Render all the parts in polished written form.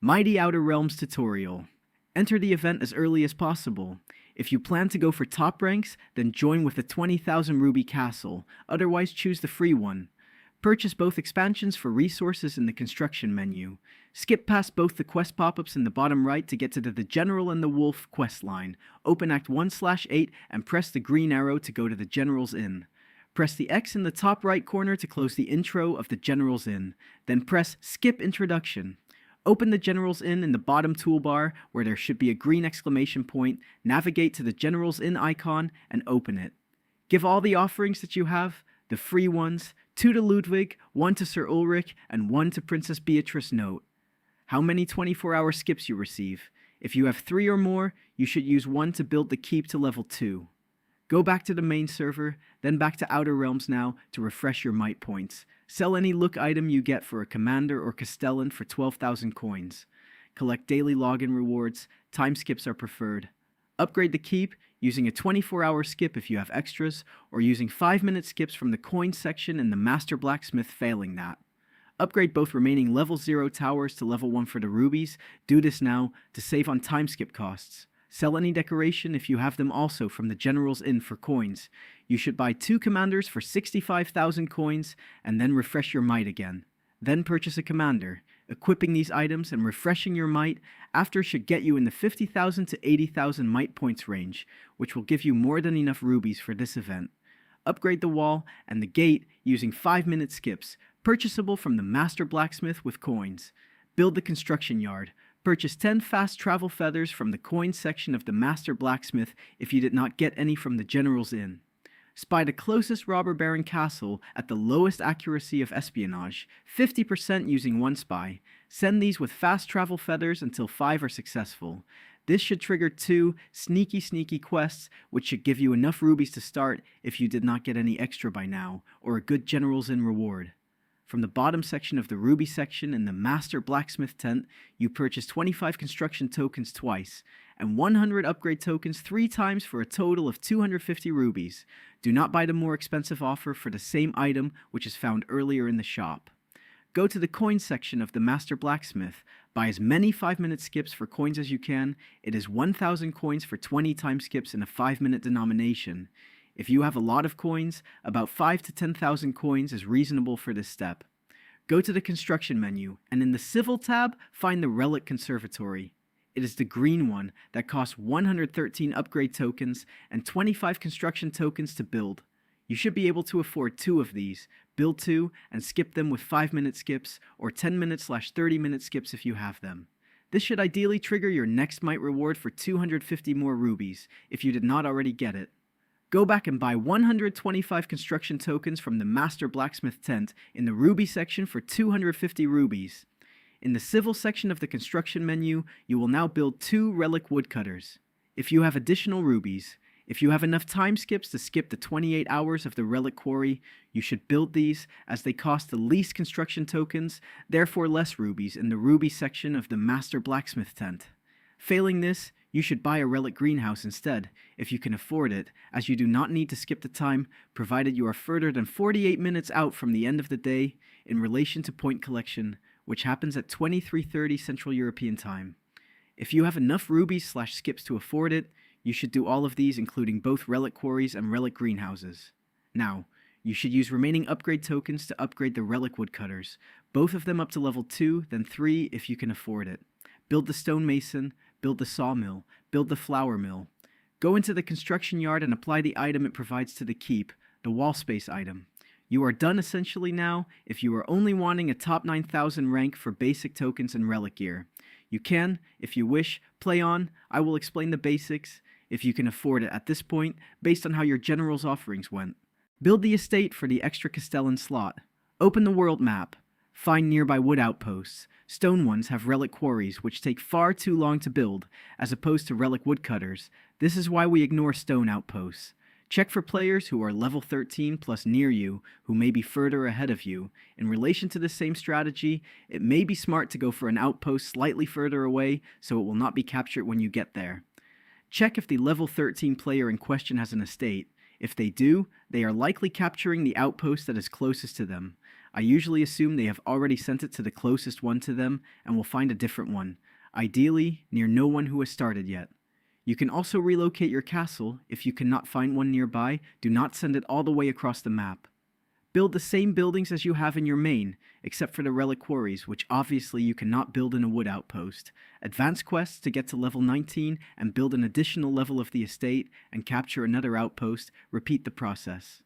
Mighty Outer Realms tutorial. Enter the event as early as possible. If you plan to go for top ranks, then join with the 20,000 Ruby Castle, otherwise choose the free one. Purchase both expansions for resources in the construction menu. Skip past both the quest pop-ups in the bottom right to get to the General and the Wolf quest line. Open Act 1/8 and press the green arrow to go to the General's Inn. Press the X in the top right corner to close the intro of the General's Inn. Then press Skip Introduction. Open the General's Inn in the bottom toolbar where there should be a green exclamation point, navigate to the General's Inn icon, and open it. Give all the offerings that you have, the free ones, 2 to Ludwig, 1 to Sir Ulrich, and 1 to Princess Beatrice. Note how many 24-hour skips you receive. If you have 3 or more, you should use 1 to build the keep to level 2. Go back to the main server, then back to Outer Realms now to refresh your might points. Sell any look item you get for a commander or castellan for 12,000 coins. Collect daily login rewards, time skips are preferred. Upgrade the keep using a 24-hour skip if you have extras, or using 5-minute skips from the coin section in the Master Blacksmith failing that. Upgrade both remaining level 0 towers to level 1 for the rubies. Do this now to save on time skip costs. Sell any decoration if you have them also from the General's Inn for coins. You should buy 2 commanders for 65,000 coins and then refresh your might again. Then purchase a commander. Equipping these items and refreshing your might after should get you in the 50,000 to 80,000 might points range, which will give you more than enough rubies for this event. Upgrade the wall and the gate using 5-minute skips, purchasable from the Master Blacksmith with coins. Build the construction yard. Purchase 10 fast travel feathers from the coin section of the Master Blacksmith if you did not get any from the General's Inn. Spy the closest robber baron castle at the lowest accuracy of espionage, 50% using 1 spy. Send these with fast travel feathers until 5 are successful. This should trigger 2 sneaky quests, which should give you enough rubies to start if you did not get any extra by now, or a good General's Inn reward. From the bottom section of the Ruby section in the Master Blacksmith tent, you purchase 25 construction tokens twice, and 100 upgrade tokens 3 times for a total of 250 rubies. Do not buy the more expensive offer for the same item which is found earlier in the shop. Go to the coin section of the Master Blacksmith. Buy as many 5-minute skips for coins as you can. It is 1,000 coins for 20 time skips in a 5-minute denomination. If you have a lot of coins, about 5 to 10,000 coins is reasonable for this step. Go to the construction menu, and in the Civil tab, find the Relic Conservatory. It is the green one that costs 113 upgrade tokens and 25 construction tokens to build. You should be able to afford 2 of these, build 2, and skip them with 5-minute skips, or 10-minute/30-minute skips if you have them. This should ideally trigger your next might reward for 250 more rubies, if you did not already get it. Go back and buy 125 construction tokens from the Master Blacksmith tent in the Ruby section for 250 rubies. In the Civil section of the construction menu, you will now build 2 relic woodcutters. If you have additional rubies, if you have enough time skips to skip the 28 hours of the relic quarry, you should build these as they cost the least construction tokens, therefore less rubies in the Ruby section of the Master Blacksmith tent. Failing this, you should buy a relic greenhouse instead, if you can afford it, as you do not need to skip the time, provided you are further than 48 minutes out from the end of the day, in relation to point collection, which happens at 23:30 Central European Time. If you have enough rubies/skips to afford it, you should do all of these, including both relic quarries and relic greenhouses. Now, you should use remaining upgrade tokens to upgrade the relic woodcutters, both of them up to level 2, then 3 if you can afford it. Build the stonemason, build the sawmill, build the flour mill. Go into the construction yard and apply the item it provides to the keep, the wall space item. You are done essentially now if you are only wanting a top 9,000 rank for basic tokens and relic gear. You can, if you wish, play on. I will explain the basics, if you can afford it at this point, based on how your general's offerings went. Build the estate for the extra castellan slot. Open the world map. Find nearby wood outposts. Stone ones have relic quarries, which take far too long to build, as opposed to relic woodcutters. This is why we ignore stone outposts. Check for players who are level 13 plus near you, who may be further ahead of you. In relation to the same strategy, it may be smart to go for an outpost slightly further away, so it will not be captured when you get there. Check if the level 13 player in question has an estate. If they do, they are likely capturing the outpost that is closest to them. I usually assume they have already sent it to the closest one to them and will find a different one, ideally near no one who has started yet. You can also relocate your castle. If you cannot find one nearby, do not send it all the way across the map. Build the same buildings as you have in your main, except for the relic quarries, which obviously you cannot build in a wood outpost. Advance quests to get to level 19 and build an additional level of the estate and capture another outpost. Repeat the process.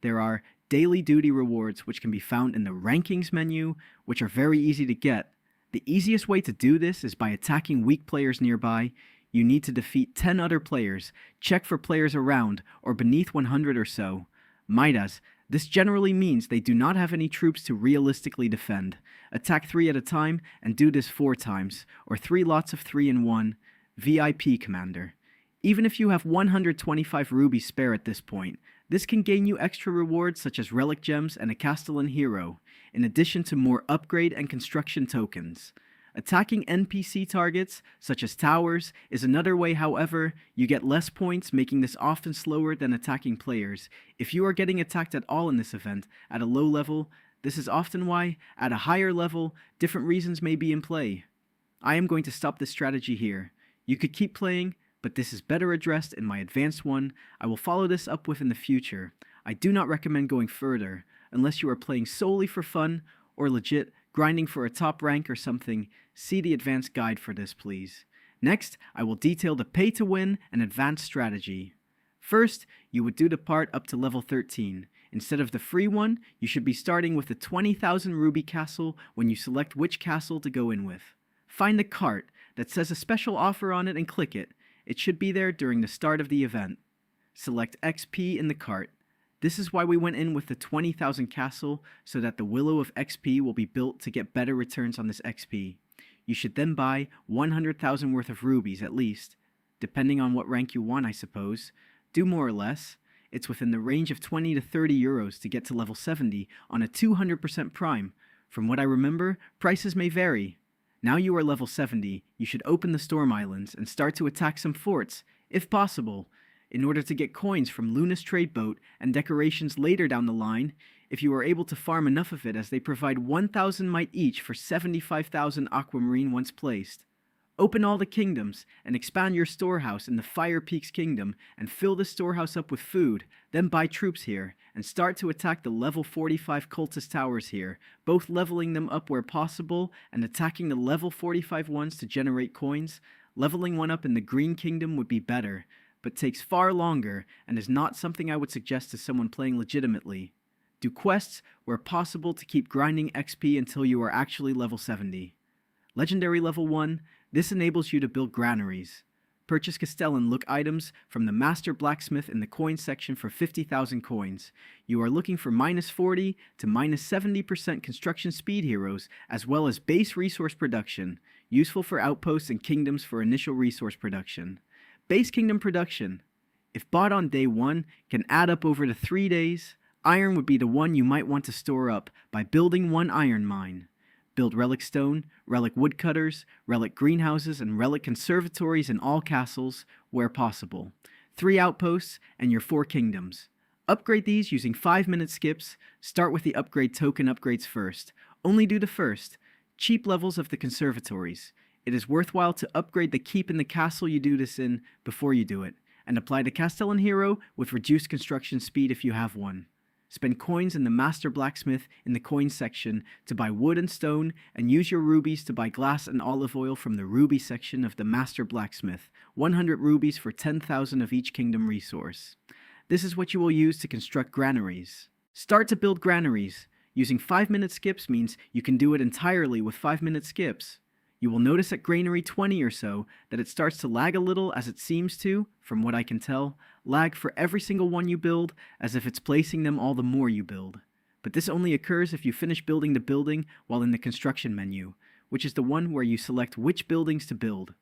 There are daily duty rewards which can be found in the rankings menu, which are very easy to get. The easiest way to do this is by attacking weak players nearby. You need to defeat 10 other players, check for players around or beneath 100 or so. Midas, this generally means they do not have any troops to realistically defend. Attack 3 at a time and do this 4 times, or 3 lots of 3 in 1. VIP Commander. Even if you have 125 rubies spare at this point, this can gain you extra rewards such as relic gems and a Castellan hero, in addition to more upgrade and construction tokens. Attacking NPC targets, such as towers, is another way. However, you get less points, making this often slower than attacking players. If you are getting attacked at all in this event, at a low level, this is often why, at a higher level, different reasons may be in play. I am going to stop this strategy here. You could keep playing, but this is better addressed in my advanced one. I will follow this up with in the future. I do not recommend going further, unless you are playing solely for fun, or legit grinding for a top rank or something. See the advanced guide for this, please. Next, I will detail the pay to win and advanced strategy. First, you would do the part up to level 13. Instead of the free one, you should be starting with the 20,000 ruby castle when you select which castle to go in with. Find the cart that says a special offer on it and click it. It should be there during the start of the event. Select XP in the cart. This is why we went in with the 20,000 castle, so that the Willow of XP will be built to get better returns on this XP. You should then buy 100,000 worth of rubies at least, depending on what rank you want, I suppose. Do more or less. It's within the range of 20 to 30 euros to get to level 70 on a 200% prime. From what I remember, prices may vary. Now you are level 70, you should open the Storm Islands and start to attack some forts, if possible, in order to get coins from Luna's trade boat and decorations later down the line. If you are able to farm enough of it, as they provide 1,000 might each for 75,000 aquamarine once placed. Open all the kingdoms and expand your storehouse in the Fire Peaks kingdom and fill the storehouse up with food, then buy troops here and start to attack the level 45 cultist towers here, both leveling them up where possible and attacking the level 45 ones to generate coins. Leveling one up in the Green Kingdom would be better, but takes far longer and is not something I would suggest to someone playing legitimately. Do quests where possible to keep grinding XP until you are actually level 70. Legendary level 1, this enables you to build granaries. Purchase Castellan look items from the Master Blacksmith in the coin section for 50,000 coins. You are looking for minus 40 to minus 70% construction speed heroes, as well as base resource production, useful for outposts and kingdoms for initial resource production. Base kingdom production, if bought on day 1, can add up over the 3 days. Iron would be the one you might want to store up by building one iron mine. Build relic stone, relic woodcutters, relic greenhouses, and relic conservatories in all castles where possible. 3 outposts and your 4 kingdoms. Upgrade these using 5-minute skips. Start with the upgrade token upgrades first. Only do the first. Cheap levels of the conservatories. It is worthwhile to upgrade the keep in the castle you do this in before you do it, and apply the Castellan hero with reduced construction speed if you have one. Spend coins in the Master Blacksmith in the coin section to buy wood and stone, and use your rubies to buy glass and olive oil from the ruby section of the Master Blacksmith, 100 rubies for 10,000 of each kingdom resource. This is what you will use to construct granaries. Start to build granaries. Using 5-minute skips means you can do it entirely with 5-minute skips. You will notice at Granary 20 or so that it starts to lag a little, as it seems to, from what I can tell, lag for every single one you build, as if it's placing them all the more you build. But this only occurs if you finish building the building while in the construction menu, which is the one where you select which buildings to build.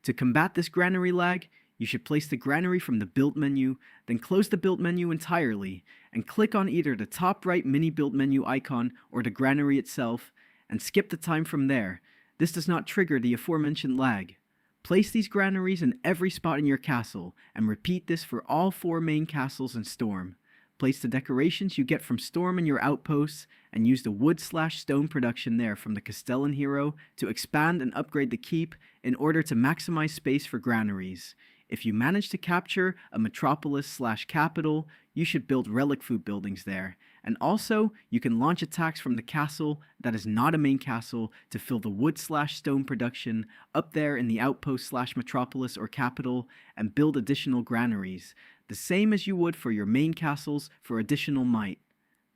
To combat this granary lag, you should place the granary from the build menu, then close the build menu entirely, and click on either the top right mini build menu icon or the granary itself, and skip the time from there. This does not trigger the aforementioned lag. Place these granaries in every spot in your castle, and repeat this for all 4 main castles in Storm. Place the decorations you get from Storm in your outposts, and use the wood/stone production there from the Castellan hero to expand and upgrade the keep in order to maximize space for granaries. If you manage to capture a metropolis/capital, you should build relic food buildings there. And also, you can launch attacks from the castle that is not a main castle to fill the wood/stone production up there in the outpost/metropolis or capital and build additional granaries, the same as you would for your main castles for additional might.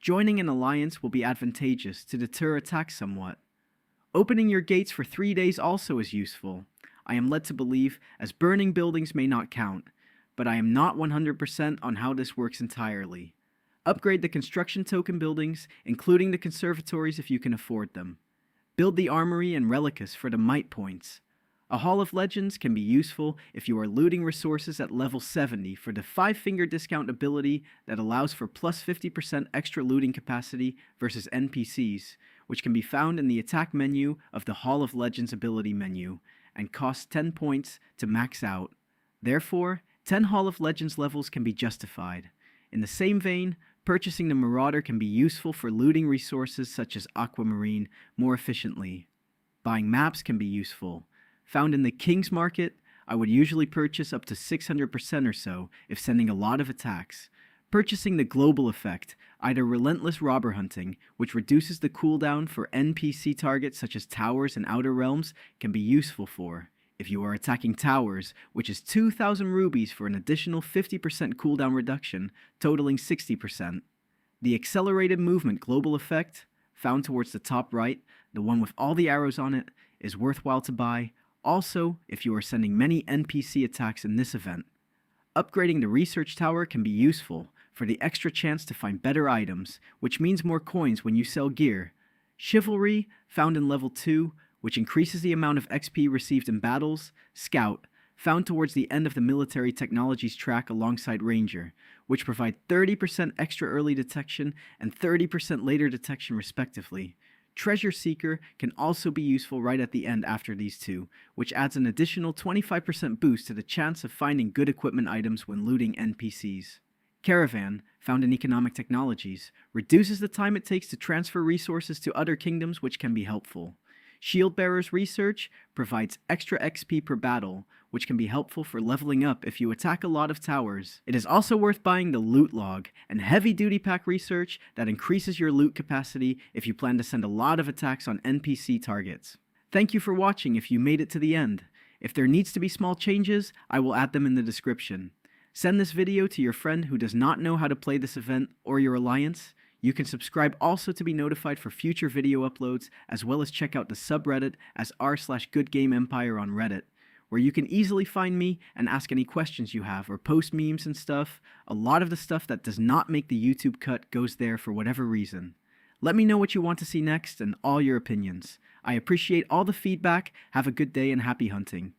Joining an alliance will be advantageous to deter attacks somewhat. Opening your gates for 3 days also is useful. I am led to believe, as burning buildings may not count, but I am not 100% on how this works entirely. Upgrade the construction token buildings, including the conservatories if you can afford them. Build the armory and relicus for the might points. A Hall of Legends can be useful if you are looting resources at level 70 for the 5-finger discount ability that allows for plus 50% extra looting capacity versus NPCs, which can be found in the attack menu of the Hall of Legends ability menu, and costs 10 points to max out. Therefore, 10 Hall of Legends levels can be justified. In the same vein, purchasing the Marauder can be useful for looting resources such as Aquamarine more efficiently. Buying maps can be useful. Found in the King's Market, I would usually purchase up to 600% or so if sending a lot of attacks. Purchasing the Global Effect, either Relentless Robber Hunting, which reduces the cooldown for NPC targets such as towers and outer realms, can be useful for. If you are attacking towers, which is 2,000 rubies for an additional 50% cooldown reduction, totaling 60%. The Accelerated Movement Global Effect, found towards the top right, the one with all the arrows on it, is worthwhile to buy, also if you are sending many NPC attacks in this event. Upgrading the Research Tower can be useful for the extra chance to find better items, which means more coins when you sell gear. Chivalry, found in level 2, which increases the amount of XP received in battles. Scout, found towards the end of the military technologies track alongside Ranger, which provide 30% extra early detection and 30% later detection respectively. Treasure Seeker can also be useful right at the end after these two, which adds an additional 25% boost to the chance of finding good equipment items when looting NPCs. Caravan, found in Economic Technologies, reduces the time it takes to transfer resources to other kingdoms, which can be helpful. Shieldbearer's Research provides extra XP per battle, which can be helpful for leveling up if you attack a lot of towers. It is also worth buying the Loot Log and Heavy Duty Pack Research that increases your loot capacity if you plan to send a lot of attacks on NPC targets. Thank you for watching if you made it to the end. If there needs to be small changes, I will add them in the description. Send this video to your friend who does not know how to play this event or your alliance. You can subscribe also to be notified for future video uploads, as well as check out the subreddit as r/Goodgame Empire on Reddit, where you can easily find me and ask any questions you have or post memes and stuff. A lot of the stuff that does not make the YouTube cut goes there for whatever reason. Let me know what you want to see next and all your opinions. I appreciate all the feedback. Have a good day and happy hunting.